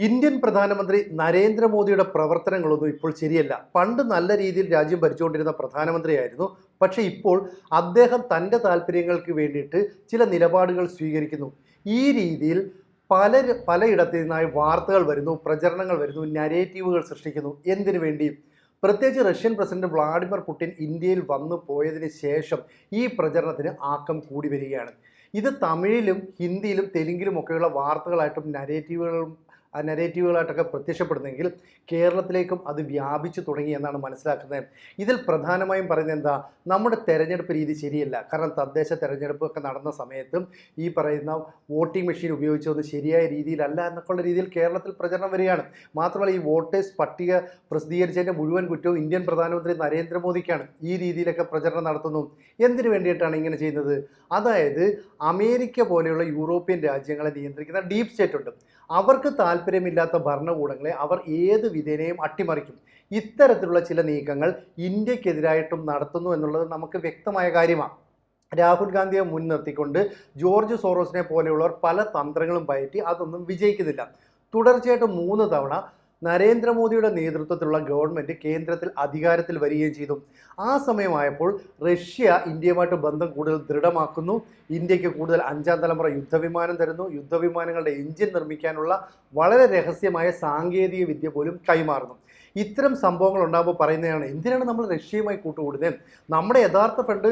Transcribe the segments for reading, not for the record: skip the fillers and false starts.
Indian പ്രധാനമന്ത്രി നരേന്ദ്രമോദിയുടെ പ്രവർത്തനങ്ങളൊന്നും ഇപ്പോൾ ശരിയല്ല. പണ്ട് നല്ല രീതിയിൽ രാജ്യം ഭരിച്ചുകൊണ്ടിരുന്ന പ്രധാനമന്ത്രിയായിരുന്നു. പക്ഷേ ഇപ്പോൾ അദ്ദേഹം തൻ്റെ താല്പര്യങ്ങൾക്ക് വേണ്ടിയിട്ട് ചില നിലപാടുകൾ സ്വീകരിക്കുന്നു. ഈ രീതിയിൽ പലയിടത്തു നിന്നായി വാർത്തകൾ വരുന്നു, പ്രചരണങ്ങൾ വരുന്നു, നരേറ്റീവുകൾ സൃഷ്ടിക്കുന്നു. എന്തിനു വേണ്ടി? പ്രത്യേകിച്ച് റഷ്യൻ പ്രസിഡന്റ് വ്ളാഡിമിർ പുടിൻ ഇന്ത്യയിൽ വന്നു പോയതിന് ശേഷം ഈ പ്രചരണത്തിന് ആക്കം കൂടി വരികയാണ്. ഇത് തമിഴിലും ഹിന്ദിയിലും തെലുങ്കിലും ഒക്കെയുള്ള വാർത്തകളായിട്ടും നരേറ്റീവുകളായിട്ടൊക്കെ പ്രത്യക്ഷപ്പെടുന്നെങ്കിൽ കേരളത്തിലേക്കും അത് വ്യാപിച്ചു തുടങ്ങി എന്നാണ് മനസ്സിലാക്കുന്നത്. ഇതിൽ പ്രധാനമായും പറയുന്നത് എന്താ? നമ്മുടെ തെരഞ്ഞെടുപ്പ് രീതി ശരിയല്ല. കാരണം തദ്ദേശ തെരഞ്ഞെടുപ്പൊക്കെ നടന്ന സമയത്തും ഈ പറയുന്ന വോട്ടിംഗ് മെഷീൻ ഉപയോഗിച്ചതൊന്നും ശരിയായ രീതിയിലല്ല എന്നൊക്കെയുള്ള രീതിയിൽ കേരളത്തിൽ പ്രചരണം വരികയാണ്. മാത്രമല്ല, ഈ വോട്ടേഴ്സ് പട്ടിക പ്രസിദ്ധീകരിച്ചതിൻ്റെ മുഴുവൻ കുറ്റവും ഇന്ത്യൻ പ്രധാനമന്ത്രി നരേന്ദ്രമോദിക്കാണ്. ഈ രീതിയിലൊക്കെ പ്രചരണം നടത്തുന്നു. എന്തിനു വേണ്ടിയിട്ടാണ് ഇങ്ങനെ ചെയ്യുന്നത്? അതായത് അമേരിക്ക പോലെയുള്ള യൂറോപ്യൻ രാജ്യങ്ങളെ നിയന്ത്രിക്കുന്ന ഡീപ് സ്റ്റേറ്റ് ഉണ്ട്. അവർക്ക് താല്പര്യമില്ലാത്ത ഭരണകൂടങ്ങളെ അവർ ഏത് വിധേനയും അട്ടിമറിക്കും. ഇത്തരത്തിലുള്ള ചില നീക്കങ്ങൾ ഇന്ത്യക്കെതിരായിട്ടും നടത്തുന്നു എന്നുള്ളത് നമുക്ക് വ്യക്തമായ കാര്യമാണ്. രാഹുൽ ഗാന്ധിയെ മുൻനിർത്തിക്കൊണ്ട് ജോർജ് സോറോസിനെ പോലെയുള്ളവർ പല തന്ത്രങ്ങളും പയറ്റി അതൊന്നും വിജയിക്കുന്നില്ല. തുടർച്ചയായിട്ട് 3 തവണ നരേന്ദ്രമോദിയുടെ നേതൃത്വത്തിലുള്ള ഗവൺമെൻറ് കേന്ദ്രത്തിൽ അധികാരത്തിൽ വരികയും ചെയ്തു. ആ സമയമായപ്പോൾ റഷ്യ ഇന്ത്യയുമായിട്ട് ബന്ധം കൂടുതൽ ദൃഢമാക്കുന്നു. ഇന്ത്യക്ക് കൂടുതൽ 5ാം തലമുറ യുദ്ധവിമാനം തരുന്നു. യുദ്ധവിമാനങ്ങളുടെ എഞ്ചിൻ നിർമ്മിക്കാനുള്ള വളരെ രഹസ്യമായ സാങ്കേതിക വിദ്യ പോലും കൈമാറുന്നു. ഇത്തരം സംഭവങ്ങൾ ഉണ്ടാകുമ്പോൾ പറയുന്നതാണ്, എന്തിനാണ് നമ്മൾ റഷ്യയുമായി കൂട്ടുകൂടുന്നത്? നമ്മുടെ യഥാർത്ഥ ഫ്രണ്ട്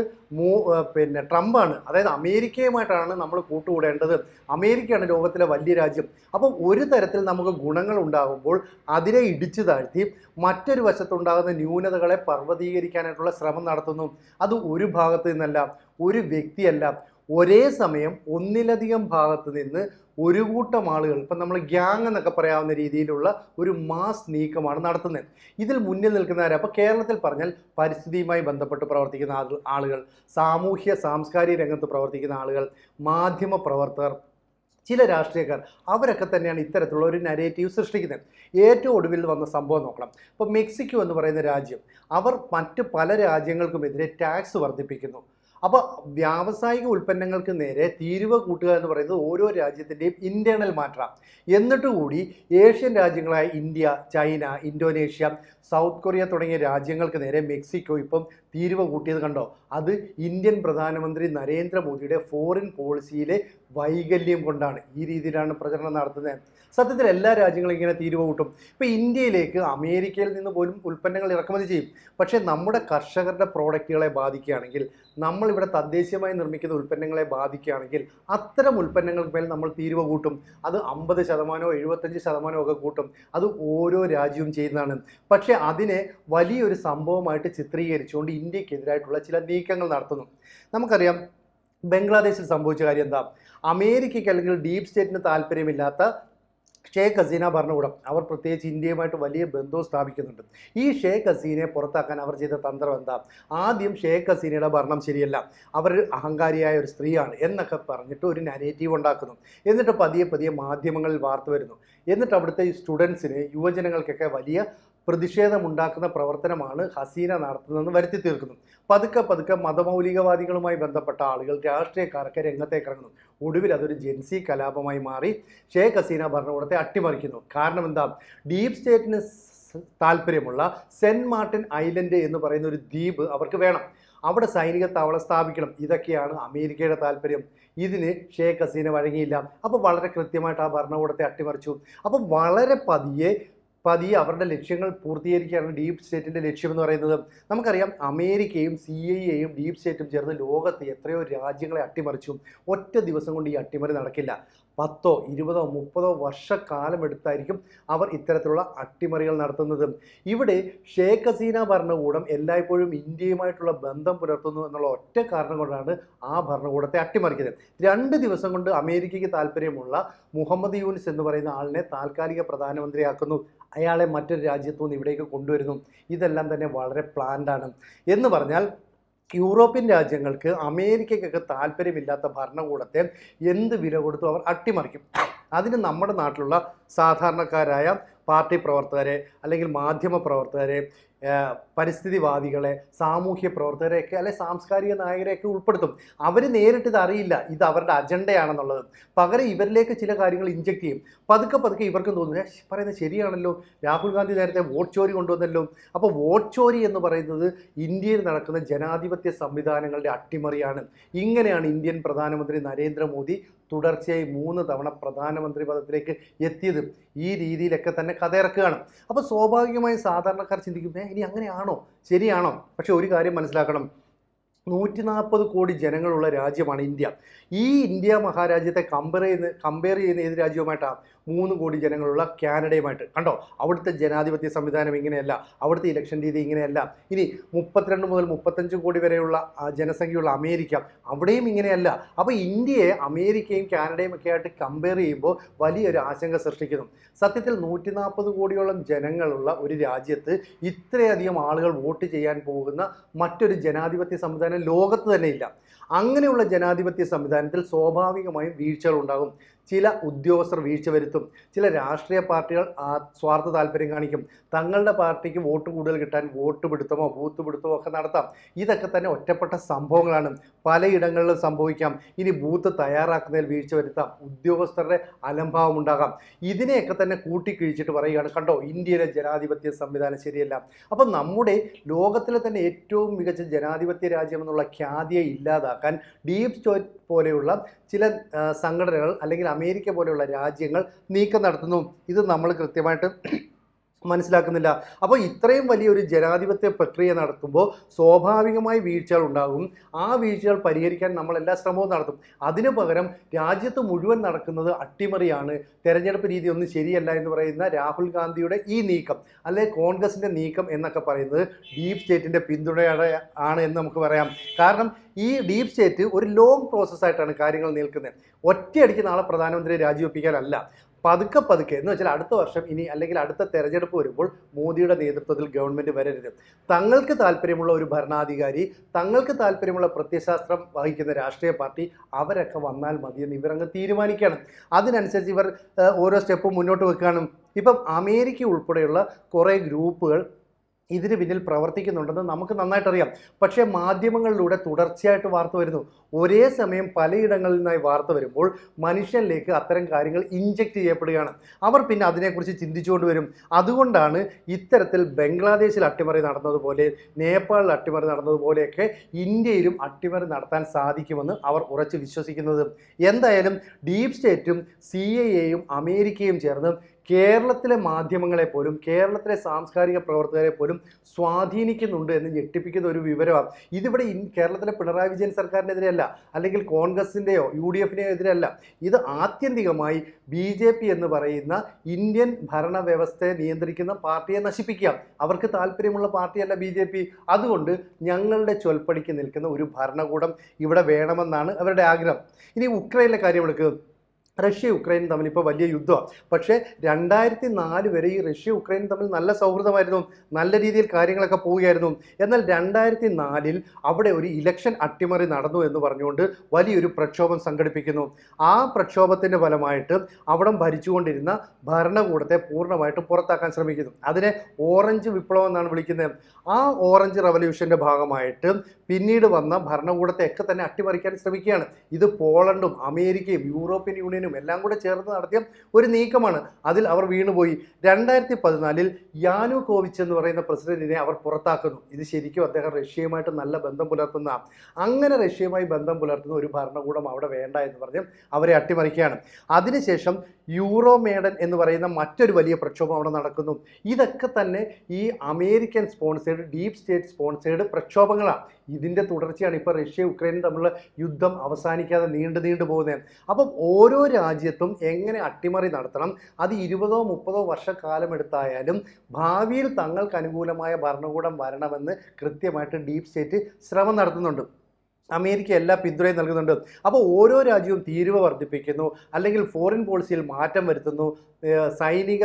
ട്രംപാണ്. അതായത് അമേരിക്കയുമായിട്ടാണ് നമ്മൾ കൂട്ടുകൂടേണ്ടത്. അമേരിക്കയാണ് ലോകത്തിലെ വലിയ രാജ്യം. അപ്പം ഒരു തരത്തിൽ നമുക്ക് ഗുണങ്ങൾ ഉണ്ടാകുമ്പോൾ അതിനെ ഇടിച്ചു താഴ്ത്തി മറ്റൊരു വശത്തുണ്ടാകുന്ന ന്യൂനതകളെ പർവ്വതീകരിക്കാനായിട്ടുള്ള ശ്രമം നടത്തുന്നു. അത് ഒരു ഭാഗത്ത് നിന്നല്ല, ഒരു വ്യക്തിയല്ല, ഒരേ സമയം ഒന്നിലധികം ഭാഗത്ത് നിന്ന് ഒരു കൂട്ടം ആളുകൾ, ഇപ്പം നമ്മൾ ഗ്യാങ് എന്നൊക്കെ പറയാവുന്ന രീതിയിലുള്ള ഒരു മാസ് നീക്കമാണ് നടത്തുന്നത്. ഇതിൽ മുന്നിൽ നിൽക്കുന്നവരെ, അപ്പോൾ കേരളത്തിൽ പറഞ്ഞാൽ പരിസ്ഥിതിയുമായി ബന്ധപ്പെട്ട് പ്രവർത്തിക്കുന്ന ആളുകൾ, സാമൂഹ്യ സാംസ്കാരിക രംഗത്ത് പ്രവർത്തിക്കുന്ന ആളുകൾ, മാധ്യമ പ്രവർത്തകർ, ചില രാഷ്ട്രീയക്കാർ, അവരൊക്കെ തന്നെയാണ് ഇത്തരത്തിലുള്ള ഒരു നരേറ്റീവ് സൃഷ്ടിക്കുന്നത്. ഏറ്റവും ഒടുവിൽ വന്ന സംഭവം നോക്കണം. ഇപ്പോൾ മെക്സിക്കോ എന്ന് പറയുന്ന രാജ്യം, അവർ മറ്റ് പല രാജ്യങ്ങൾക്കുമെതിരെ ടാക്സ് വർദ്ധിപ്പിക്കുന്നു. അപ്പോൾ വ്യാവസായിക ഉൽപ്പന്നങ്ങൾക്ക് നേരെ തീരുവ കൂട്ടുക എന്ന് പറയുന്നത് ഓരോ രാജ്യത്തിൻ്റെയും ഇൻറ്റേർണൽ മാറ്ററാണ്. എന്നിട്ട് കൂടി ഏഷ്യൻ രാജ്യങ്ങളായ India, China, Indonesia, south Korea തുടങ്ങിയ രാജ്യങ്ങൾക്ക് നേരെ മെക്സിക്കോ ഇപ്പം തീരുവ കൂട്ടിയത് കണ്ടോ? അത് ഇന്ത്യൻ പ്രധാനമന്ത്രി നരേന്ദ്രമോദിയുടെ ഫോറിൻ പോളിസിയിലെ വൈകല്യം കൊണ്ടാണ്. ഈ രീതിയിലാണ് പ്രചരണം നടത്തുന്നത്. സത്യത്തിൽ എല്ലാ രാജ്യങ്ങളും ഇങ്ങനെ തീരുവ കൂട്ടും. ഇപ്പോൾ ഇന്ത്യയിലേക്ക് അമേരിക്കയിൽ നിന്ന് പോലും ഉൽപ്പന്നങ്ങൾ ഇറക്കുമതി ചെയ്യും. പക്ഷേ നമ്മുടെ കർഷകരുടെ പ്രോഡക്റ്റുകളെ ബാധിക്കുകയാണെങ്കിൽ, നമ്മളിവിടെ തദ്ദേശീയമായി നിർമ്മിക്കുന്ന ഉൽപ്പന്നങ്ങളെ ബാധിക്കുകയാണെങ്കിൽ, അത്തരം ഉൽപ്പന്നങ്ങൾക്ക് മേൽ നമ്മൾ തീരുവ കൂട്ടും. അത് 50% 75% ഒക്കെ കൂട്ടും. അത് ഓരോ രാജ്യവും ചെയ്യുന്നതാണ്. പക്ഷേ അതിനെ വലിയൊരു സംഭവമായിട്ട് ചിത്രീകരിച്ചുകൊണ്ട് ഇന്ത്യക്കെതിരായിട്ടുള്ള ചില നീക്കങ്ങൾ നടത്തുന്നു. നമുക്കറിയാം ബംഗ്ലാദേശിൽ സംഭവിച്ച കാര്യം എന്താ? അമേരിക്കയ്ക്ക് അല്ലെങ്കിൽ ഡീപ് സ്റ്റേറ്റിന് താല്പര്യമില്ലാത്ത ഷേഖ് ഹസീന ഭരണകൂടം, അവർ പ്രത്യേകിച്ച് ഇന്ത്യയുമായിട്ട് വലിയ ബന്ധവും സ്ഥാപിക്കുന്നുണ്ട്. ഈ ഷേഖ് ഹസീനയെ പുറത്താക്കാൻ അവർ ചെയ്ത തന്ത്രം എന്താ? ആദ്യം ഷേഖ് ഹസീനയുടെ ഭരണം ശരിയല്ല, അവർ അഹങ്കാരിയായ ഒരു സ്ത്രീയാണ് എന്നൊക്കെ പറഞ്ഞിട്ട് ഒരു നരേറ്റീവ് ഉണ്ടാക്കുന്നു. എന്നിട്ട് പതിയെ പതിയെ മാധ്യമങ്ങളിൽ വാർത്ത വരുന്നു. എന്നിട്ട് അവിടുത്തെ സ്റ്റുഡൻസിന്, യുവജനങ്ങൾക്കൊക്കെ വലിയ പ്രതിഷേധമുണ്ടാക്കുന്ന പ്രവർത്തനമാണ് ഹസീന നടത്തുന്നതെന്ന് വരുത്തി തീർക്കുന്നു. പതുക്കെ പതുക്കെ മതമൗലികവാദികളുമായി ബന്ധപ്പെട്ട ആളുകൾ, രാഷ്ട്രീയക്കാരൊക്കെ രംഗത്തേക്ക് ഇറങ്ങുന്നു. ഒടുവിൽ അതൊരു ജെൻസി കലാപമായി മാറി ഷേഖ് ഹസീന ഭരണകൂടത്തെ അട്ടിമറിക്കുന്നു. കാരണം എന്താ? ഡീപ് സ്റ്റേറ്റിന് താല്പര്യമുള്ള സെൻറ്റ് മാർട്ടിൻ ഐലൻഡ് എന്ന് പറയുന്ന ഒരു ദ്വീപ് അവർക്ക് വേണം. അവിടെ സൈനിക താവളം സ്ഥാപിക്കണം. ഇതൊക്കെയാണ് അമേരിക്കയുടെ താല്പര്യം. ഇതിന് ഷേഖ് ഹസീന വഴങ്ങിയില്ല. അപ്പോൾ വളരെ കൃത്യമായിട്ട് ആ ഭരണകൂടത്തെ അട്ടിമറിച്ചു. അപ്പം വളരെ പതിയെ അവരുടെ ലക്ഷ്യങ്ങൾ പൂർത്തീകരിക്കുകയാണ് ഡീപ് സ്റ്റേറ്റിൻ്റെ ലക്ഷ്യമെന്ന് പറയുന്നത്. നമുക്കറിയാം അമേരിക്കയും CIA-യും ഡീപ് സ്റ്റേറ്റും ചേർന്ന് ലോകത്ത് എത്രയോ രാജ്യങ്ങളെ അട്ടിമറിച്ചു. ഒറ്റ ദിവസം കൊണ്ട് ഈ അട്ടിമറി നടക്കില്ല. 10, 20, 30 വർഷക്കാലം എടുത്തായിരിക്കും അവർ ഇത്തരത്തിലുള്ള അട്ടിമറികൾ നടത്തുന്നത്. ഇവിടെ ഷേഖ് ഹസീന ഭരണകൂടം എല്ലായ്പ്പോഴും ഇന്ത്യയുമായിട്ടുള്ള ബന്ധം പുലർത്തുന്നു എന്നുള്ള ഒറ്റ കാരണം കൊണ്ടാണ് ആ ഭരണകൂടത്തെ അട്ടിമറിക്കുന്നത്. 2 ദിവസം കൊണ്ട് അമേരിക്കയ്ക്ക് താല്പര്യമുള്ള മുഹമ്മദ് യൂനിസ് എന്ന് പറയുന്ന ആളിനെ താൽക്കാലിക പ്രധാനമന്ത്രിയാക്കുന്നു. അയാളെ മറ്റൊരു രാജ്യത്തു നിന്ന് ഇവിടേക്ക് കൊണ്ടുവരുന്നു. ഇതെല്ലാം തന്നെ വളരെ പ്ലാൻഡാണ്. എന്ന് പറഞ്ഞാൽ യൂറോപ്യൻ രാജ്യങ്ങൾക്ക്, അമേരിക്കയ്ക്കൊക്കെ താല്പര്യമില്ലാത്ത ഭരണകൂടത്തെ എന്ത് വില കൊടുത്തും അവർ അട്ടിമറിക്കും. അതിന് നമ്മുടെ നാട്ടിലുള്ള സാധാരണക്കാരായ പാർട്ടി പ്രവർത്തകരെ, അല്ലെങ്കിൽ മാധ്യമ പ്രവർത്തകരെ, പരിസ്ഥിതിവാദികളെ, സാമൂഹ്യ പ്രവർത്തകരെയൊക്കെ അല്ലെ സാംസ്കാരിക നായകരെയൊക്കെ ഉൾപ്പെടുത്തും. അവർ നേരിട്ട് ഇത് അറിയില്ല ഇത് അവരുടെ അജണ്ടയാണെന്നുള്ളത്. പകരം ഇവരിലേക്ക് ചില കാര്യങ്ങൾ ഇഞ്ചക്ട് ചെയ്യും. പതുക്കെ പതുക്കെ ഇവർക്കും തോന്നുന്നു പറയുന്നത് ശരിയാണല്ലോ, രാഹുൽ ഗാന്ധി നേരത്തെ വോട്ട് ചോരി കൊണ്ടുവന്നല്ലോ. അപ്പോൾ വോട്ട് ചോരി എന്ന് പറയുന്നത് ഇന്ത്യയിൽ നടക്കുന്ന ജനാധിപത്യ സംവിധാനങ്ങളുടെ അട്ടിമറിയാണ്. ഇങ്ങനെയാണ് ഇന്ത്യൻ പ്രധാനമന്ത്രി നരേന്ദ്രമോദി തുടർച്ചയായി 3 തവണ പ്രധാനമന്ത്രി പദത്തിലേക്ക് എത്തിയത്. ഈ രീതിയിലൊക്കെ തന്നെ കഥയിറക്കുകയാണ്. അപ്പോൾ സ്വാഭാവികമായും സാധാരണക്കാർ ചിന്തിക്കും ഇനി അങ്ങനെയാണോ, ശരിയാണോ? പക്ഷെ ഒരു കാര്യം മനസ്സിലാക്കണം, 140 കോടി ജനങ്ങളുള്ള രാജ്യമാണ് ഇന്ത്യ. ഈ ഇന്ത്യ മഹാരാജ്യത്തെ കമ്പയർ ചെയ്യുന്ന ഏത് രാജ്യവുമായിട്ടാണ്? 3 കോടി ജനങ്ങളുള്ള കാനഡയുമായിട്ട്. കണ്ടോ, അവിടുത്തെ ജനാധിപത്യ സംവിധാനം ഇങ്ങനെയല്ല, അവിടുത്തെ ഇലക്ഷൻ രീതി ഇങ്ങനെയല്ല. ഇനി 32 മുതൽ 35 കോടി വരെയുള്ള ജനസംഖ്യയുള്ള അമേരിക്ക, അവിടെയും ഇങ്ങനെയല്ല. അപ്പോൾ ഇന്ത്യയെ അമേരിക്കയും കാനഡയും ഒക്കെ ആയിട്ട് കമ്പയർ ചെയ്യുമ്പോൾ വലിയൊരു ആശങ്ക സൃഷ്ടിക്കുന്നു. സത്യത്തിൽ 140 കോടിയോളം ജനങ്ങളുള്ള ഒരു രാജ്യത്ത് ഇത്രയധികം ആളുകൾ വോട്ട് ചെയ്യാൻ പോകുന്ന മറ്റൊരു ജനാധിപത്യ സംവിധാനം ലോകത്ത് തന്നെ ഇല്ല. അങ്ങനെയുള്ള ജനാധിപത്യ സംവിധാനത്തിൽ സ്വാഭാവികമായും വീഴ്ചകൾ ഉണ്ടാകും. ചില ഉദ്യോഗസ്ഥർ വീഴ്ച വരുത്തും, ചില രാഷ്ട്രീയ പാർട്ടികൾ സ്വാർത്ഥ താല്പര്യം കാണിക്കും, തങ്ങളുടെ പാർട്ടിക്ക് വോട്ട് കൂടുതൽ കിട്ടാൻ വോട്ട് പിടുത്തമോ ബൂത്ത് പിടുത്തമോ ഒക്കെ നടത്താം. ഇതൊക്കെ തന്നെ ഒറ്റപ്പെട്ട സംഭവങ്ങളാണ്, പലയിടങ്ങളിലും സംഭവിക്കാം. ഇനി ബൂത്ത് തയ്യാറാക്കുന്നതിൽ വീഴ്ച വരുത്താം, ഉദ്യോഗസ്ഥരുടെ അലംഭാവം ഉണ്ടാകാം. ഇതിനെയൊക്കെ തന്നെ കൂട്ടിക്കിഴിച്ചിട്ട് പറയുകയാണ് കണ്ടോ ഇന്ത്യയിലെ ജനാധിപത്യ സംവിധാനം ശരിയല്ല. അപ്പം നമ്മുടെ ലോകത്തിലെ തന്നെ ഏറ്റവും മികച്ച ജനാധിപത്യ രാജ്യം എന്നുള്ള ഖ്യാതിയെ ഇല്ലാതാക്കാൻ ഡീപ് സ്റ്റേറ്റ് പോലെയുള്ള ചില സംഘടനകൾ അല്ലെങ്കിൽ അമേരിക്ക പോലെയുള്ള രാജ്യങ്ങൾ നീക്കം നടത്തുന്നു. ഇത് നമ്മൾ കൃത്യമായിട്ട് മനസ്സിലാക്കുന്നില്ല. അപ്പോൾ ഇത്രയും വലിയൊരു ജനാധിപത്യ പ്രക്രിയ നടത്തുമ്പോൾ സ്വാഭാവികമായി വീഴ്ചകൾ ഉണ്ടാകും. ആ വീഴ്ചകൾ പരിഹരിക്കാൻ നമ്മൾ എല്ലാ ശ്രമവും നടത്തും. അതിനു പകരം രാജ്യത്ത് മുഴുവൻ നടക്കുന്നത് അട്ടിമറിയാണ്, തെരഞ്ഞെടുപ്പ് രീതി ഒന്നും ശരിയല്ല എന്ന് പറയുന്ന രാഹുൽ ഗാന്ധിയുടെ ഈ നീക്കം, അല്ലെ കോൺഗ്രസിൻ്റെ നീക്കം എന്നൊക്കെ പറയുന്നത് ഡീപ് സ്റ്റേറ്റിൻ്റെ പിന്തുണയാണ് എന്ന് നമുക്ക് പറയാം. കാരണം ഈ ഡീപ് സ്റ്റേറ്റ് ഒരു ലോങ് പ്രോസസ്സായിട്ടാണ് കാര്യങ്ങൾ നിൽക്കുന്നത്. ഒറ്റയടിക്ക് നാളെ പ്രധാനമന്ത്രി രാജിവെപ്പിക്കാനല്ല, പതുക്കെ പതുക്കെ എന്ന് വെച്ചാൽ അടുത്ത വർഷം ഇനി അല്ലെങ്കിൽ അടുത്ത തെരഞ്ഞെടുപ്പ് വരുമ്പോൾ മോദിയുടെ നേതൃത്വത്തിൽ ഗവൺമെൻറ് വരരുത്. തങ്ങൾക്ക് താല്പര്യമുള്ള ഒരു ഭരണാധികാരി, തങ്ങൾക്ക് താല്പര്യമുള്ള പ്രത്യയശാസ്ത്രം വഹിക്കുന്ന രാഷ്ട്രീയ പാർട്ടി അവരൊക്കെ വന്നാൽ മതിയെന്ന് ഇവരങ്ങ് തീരുമാനിക്കുകയാണ്. അതിനനുസരിച്ച് ഇവർ ഓരോ സ്റ്റെപ്പും മുന്നോട്ട് വെക്കുകയാണ്. ഇപ്പം അമേരിക്ക ഉൾപ്പെടെയുള്ള കുറേ ഗ്രൂപ്പുകൾ ഇതിന് പിന്നിൽ പ്രവർത്തിക്കുന്നുണ്ടെന്ന് നമുക്ക് നന്നായിട്ടറിയാം. പക്ഷേ മാധ്യമങ്ങളിലൂടെ തുടർച്ചയായിട്ട് വാർത്ത വരുന്നു. ഒരേ സമയം പലയിടങ്ങളിൽ നിന്നായി വാർത്ത വരുമ്പോൾ മനുഷ്യനിലേക്ക് അത്തരം കാര്യങ്ങൾ ഇഞ്ചക്ട് ചെയ്യപ്പെടുകയാണ്. അവർ പിന്നെ അതിനെക്കുറിച്ച് ചിന്തിച്ചുകൊണ്ട് വരും. അതുകൊണ്ടാണ് ഇത്തരത്തിൽ ബംഗ്ലാദേശിൽ അട്ടിമറി നടന്നതുപോലെ, നേപ്പാളിൽ അട്ടിമറി നടന്നതുപോലെയൊക്കെ ഇന്ത്യയിലും അട്ടിമറി നടത്താൻ സാധിക്കുമെന്ന് അവർ ഉറച്ചു വിശ്വസിക്കുന്നത്. എന്തായാലും ഡീപ് സ്റ്റേറ്റും CIA-യും അമേരിക്കയും ചേർന്ന് കേരളത്തിലെ മാധ്യമങ്ങളെ പോലും, കേരളത്തിലെ സാംസ്കാരിക പ്രവർത്തകരെ പോലും സ്വാധീനിക്കുന്നുണ്ട് എന്ന് ഞെട്ടിപ്പിക്കുന്ന ഒരു വിവരമാണ്. ഇതിവിടെ കേരളത്തിലെ പിണറായി വിജയൻ സർക്കാരിനെതിരെയല്ല, അല്ലെങ്കിൽ കോൺഗ്രസിൻ്റെയോ UDF-നെയോ എതിരല്ല. ഇത് ആത്യന്തികമായി BJP എന്ന് പറയുന്ന ഇന്ത്യൻ ഭരണവ്യവസ്ഥയെ നിയന്ത്രിക്കുന്ന പാർട്ടിയെ നശിപ്പിക്കാം. അവർക്ക് താല്പര്യമുള്ള പാർട്ടിയല്ല BJP. അതുകൊണ്ട് ഞങ്ങളുടെ ചൊൽപ്പടിക്ക് നിൽക്കുന്ന ഒരു ഭരണകൂടം ഇവിടെ വേണമെന്നാണ് അവരുടെ ആഗ്രഹം. ഇനി ഉക്രൈനിലെ കാര്യം എടുക്കുക. റഷ്യ യുക്രൈനും തമ്മിൽ ഇപ്പോൾ വലിയ യുദ്ധമാണ്. പക്ഷേ 2004 വരെ ഈ റഷ്യ യുക്രൈനും തമ്മിൽ നല്ല സൗഹൃദമായിരുന്നു, നല്ല രീതിയിൽ കാര്യങ്ങളൊക്കെ പോവുകയായിരുന്നു. എന്നാൽ 2004 അവിടെ ഒരു ഇലക്ഷൻ അട്ടിമറി നടന്നു എന്ന് പറഞ്ഞുകൊണ്ട് വലിയൊരു പ്രക്ഷോഭം സംഘടിപ്പിക്കുന്നു. ആ പ്രക്ഷോഭത്തിൻ്റെ ഫലമായിട്ട് അവിടെ ഭരിച്ചുകൊണ്ടിരുന്ന ഭരണകൂടത്തെ പൂർണ്ണമായിട്ട് പുറത്താക്കാൻ ശ്രമിക്കുന്നു. അതിനെ ഓറഞ്ച് വിപ്ലവം എന്നാണ് വിളിക്കുന്നത്. ആ ഓറഞ്ച് റവല്യൂഷൻ്റെ ഭാഗമായിട്ട് പിന്നീട് വന്ന ഭരണകൂടത്തെ ഒക്കെ തന്നെ അട്ടിമറിക്കാൻ ശ്രമിക്കുകയാണ്. ഇത് പോളണ്ടും അമേരിക്കയും യൂറോപ്യൻ യൂണിയനും എല്ലാം കൂടെ ചേർന്ന് നടത്തിയ ഒരു നീക്കമാണ്. അതിൽ അവർ വീണുപോയി. 2014 യാനുകോവിച്ച് എന്ന് പറയുന്ന പ്രസിഡന്റിനെ അവർ പുറത്താക്കുന്നു. ഇത് ശരിക്കും അദ്ദേഹം റഷ്യയുമായിട്ട് നല്ല ബന്ധം പുലർത്തുന്ന, അങ്ങനെ റഷ്യയുമായി ബന്ധം പുലർത്തുന്ന ഒരു ഭരണകൂടം അവിടെ വേണ്ട എന്ന് പറഞ്ഞ് അവരെ അട്ടിമറിക്കുകയാണ്. അതിനുശേഷം യൂറോമേഡൻ എന്ന് പറയുന്ന മറ്റൊരു വലിയ പ്രക്ഷോഭം അവിടെ നടക്കുന്നു. ഇതൊക്കെ തന്നെ ഈ American sponsored, deep state sponsored പ്രക്ഷോഭങ്ങളാണ്. ഇതിൻ്റെ തുടർച്ചയാണ് ഇപ്പോൾ റഷ്യ യുക്രൈനും തമ്മിലുള്ള യുദ്ധം അവസാനിക്കാതെ നീണ്ടു പോകുന്നത്. അപ്പം ഓരോ രാജ്യത്തും എങ്ങനെ അട്ടിമറി നടത്തണം, അത് 20-30 വർഷക്കാലം എടുത്തായാലും ഭാവിയിൽ തങ്ങൾക്ക് അനുകൂലമായ ഭരണകൂടം വരണമെന്ന് കൃത്യമായിട്ട് ഡീപ് സ്റ്റേറ്റ് ശ്രമം നടത്തുന്നുണ്ട്. അമേരിക്ക എല്ലാ പിന്തുണയും നൽകുന്നുണ്ട്. അപ്പോൾ ഓരോ രാജ്യവും തീരുവ വർദ്ധിപ്പിക്കുന്നു, അല്ലെങ്കിൽ ഫോറിൻ പോളിസിയിൽ മാറ്റം വരുത്തുന്നു, സൈനിക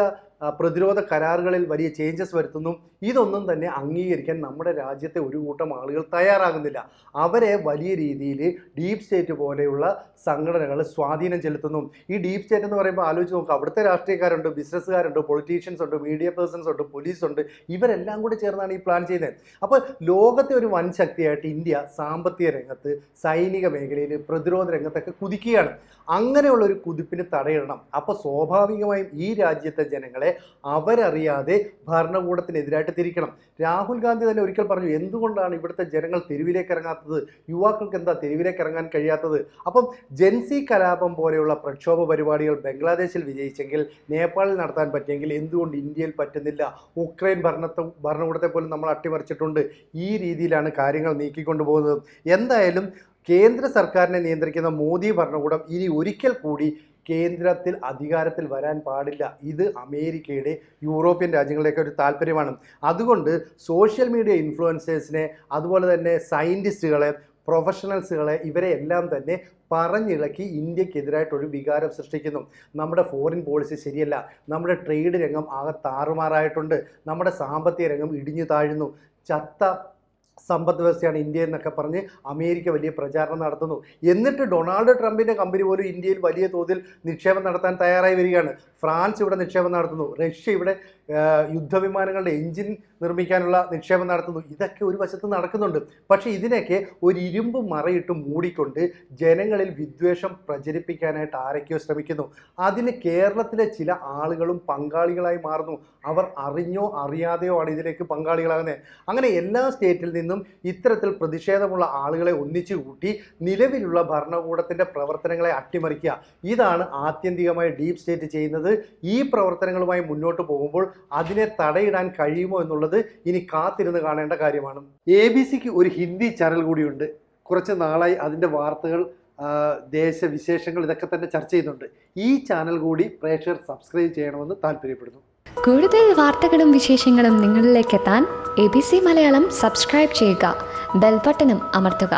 പ്രതിരോധ കരാറുകളിൽ വലിയ ചേഞ്ചസ് വരുത്തുന്നു. ഇതൊന്നും തന്നെ അംഗീകരിക്കാൻ നമ്മുടെ രാജ്യത്തെ ഒരു കൂട്ടം ആളുകൾ തയ്യാറാകുന്നില്ല. അവരെ വലിയ രീതിയിൽ ഡീപ് സ്റ്റേറ്റ് പോലെയുള്ള സംഘടനകൾ സ്വാധീനം ചെലുത്തുന്നു. ഈ ഡീപ് സ്റ്റേറ്റ് എന്ന് പറയുമ്പോൾ ആലോചിച്ച് നോക്കുക, അവിടുത്തെ രാഷ്ട്രീയക്കാരുണ്ട്, ബിസിനസ്സുകാരുണ്ട്, പൊളിറ്റീഷ്യൻസ് ഉണ്ട്, മീഡിയ പേഴ്സൺസ് ഉണ്ട്, പോലീസ് ഉണ്ട്. ഇവരെല്ലാം കൂടി ചേർന്നാണ് ഈ പ്ലാൻ ചെയ്യുന്നത്. അപ്പോൾ ലോകത്തെ ഒരു വൻ ശക്തിയായിട്ട് ഇന്ത്യ സാമ്പത്തിക രംഗത്ത്, സൈനിക മേഖലയിൽ, പ്രതിരോധ രംഗത്തൊക്കെ കുതിക്കുകയാണ്. അങ്ങനെയുള്ളൊരു കുതിപ്പിന് തടയിടണം. അപ്പോൾ സ്വാഭാവികമായും ഈ രാജ്യത്തെ ജനങ്ങളെ അവരറിയാതെ ഭരണകൂടത്തിനെതിരായിട്ട് തിരിക്കണം. രാഹുൽ ഗാന്ധി തന്നെ ഒരിക്കൽ പറഞ്ഞു, എന്തുകൊണ്ടാണ് ഇവിടുത്തെ ജനങ്ങൾ തെരുവിലേക്ക് ഇറങ്ങാത്തത്, യുവാക്കൾക്ക് എന്താ തെരുവിലേക്ക് ഇറങ്ങാൻ കഴിയാത്തത്? അപ്പം ജൻസി കലാപം പോലെയുള്ള പ്രക്ഷോഭ പരിപാടികൾ ബംഗ്ലാദേശിൽ വിജയിച്ചെങ്കിൽ, നേപ്പാളിൽ നടത്താൻ പറ്റിയെങ്കിൽ എന്തുകൊണ്ട് ഇന്ത്യയിൽ പറ്റുന്നില്ല? ഉക്രൈൻ ഭരണകൂടത്തെ പോലും നമ്മൾ അട്ടിമറിച്ചിട്ടുണ്ട്. ഈ രീതിയിലാണ് കാര്യങ്ങൾ നീക്കിക്കൊണ്ടു പോകുന്നത്. എന്തായാലും കേന്ദ്ര സർക്കാരിനെ നിയന്ത്രിക്കുന്ന മോദി ഭരണകൂടം ഇനി ഒരിക്കൽ കൂടി കേന്ദ്രത്തിൽ അധികാരത്തിൽ വരാൻ പാടില്ല. ഇത് അമേരിക്കയുടെ, യൂറോപ്യൻ രാജ്യങ്ങളുടെയൊക്കെ ഒരു താല്പര്യമാണ്. അതുകൊണ്ട് സോഷ്യൽ മീഡിയ ഇൻഫ്ലുവൻസേഴ്സിനെ, അതുപോലെ തന്നെ സയൻറ്റിസ്റ്റുകളെ, പ്രൊഫഷണൽസുകളെ, ഇവരെ എല്ലാം തന്നെ പറഞ്ഞിളക്കി ഇന്ത്യക്കെതിരായിട്ടൊരു വികാരം സൃഷ്ടിക്കുന്നു. നമ്മുടെ ഫോറിൻ പോളിസി ശരിയല്ല, നമ്മുടെ ട്രേഡ് രംഗം ആകെ താറുമാറായിട്ടുണ്ട്, നമ്മുടെ സാമ്പത്തിക രംഗം ഇടിഞ്ഞു താഴുന്നു, ചത്ത സമ്പദ് വ്യവസ്ഥയാണ് ഇന്ത്യ എന്നൊക്കെ പറഞ്ഞ് അമേരിക്ക വലിയ പ്രചാരണം നടത്തുന്നു. എന്നിട്ട് ഡൊണാൾഡ് ട്രംപിൻ്റെ കമ്പനി പോലും ഇന്ത്യയിൽ വലിയ തോതിൽ നിക്ഷേപം നടത്താൻ തയ്യാറായി വരികയാണ്. ഫ്രാൻസ് ഇവിടെ നിക്ഷേപം നടത്തുന്നു, റഷ്യ ഇവിടെ യുദ്ധവിമാനങ്ങളുടെ എഞ്ചിൻ നിർമ്മിക്കാനുള്ള നിക്ഷേപം നടത്തുന്നു. ഇതൊക്കെ ഒരു വശത്ത് നടക്കുന്നുണ്ട്. പക്ഷേ ഇതിനൊക്കെ ഒരു ഇരുമ്പ് മറയിട്ട് മൂടിക്കൊണ്ട് ജനങ്ങളിൽ വിദ്വേഷം പ്രചരിപ്പിക്കാനായിട്ട് ആരൊക്കെയോ ശ്രമിക്കുന്നു. അതിന് കേരളത്തിലെ ചില ആളുകളും പങ്കാളികളായി മാറുന്നു. അവർ അറിഞ്ഞോ അറിയാതെയോ ആണ് ഇതിലേക്ക് പങ്കാളികളാകുന്നത്. അങ്ങനെ എല്ലാ സ്റ്റേറ്റിൽ നിന്നും ഇത്തരത്തിൽ പ്രതിഷേധമുള്ള ആളുകളെ ഒന്നിച്ചു കൂട്ടി നിലവിലുള്ള ഭരണകൂടത്തിൻ്റെ പ്രവർത്തനങ്ങളെ അട്ടിമറിക്കുക. ഇതാണ് ആത്യന്തികമായി ഡീപ് സ്റ്റേറ്റ് ചെയ്യുന്നത്. ഈ പ്രവർത്തനങ്ങളുമായി മുന്നോട്ട് പോകുമ്പോൾ അതിനെ തടയിടാൻ കഴിയുമോ എന്നുള്ളത് ഇനി കാത്തിരുന്ന് കാണേണ്ട കാര്യമാണ്. ABC-ക്ക് ഒരു ഹിന്ദി ചാനൽ കൂടിയുണ്ട്. കുറച്ച് നാളായി അതിൻ്റെ വാർത്തകൾ, ദേശവിശേഷങ്ങൾ ഇതൊക്കെ തന്നെ ചർച്ച ചെയ്യുന്നുണ്ട്. ഈ ചാനൽ കൂടി പ്രേക്ഷകർ സബ്സ്ക്രൈബ് ചെയ്യണമെന്ന് താല്പര്യപ്പെടുന്നു. കൂടുതൽ വാർത്തകളും വിശേഷങ്ങളും നിങ്ങളിലേക്ക് എത്താൻ ABC മലയാളം സബ്സ്ക്രൈബ് ചെയ്യുക, ബെൽ ബട്ടണും അമർത്തുക.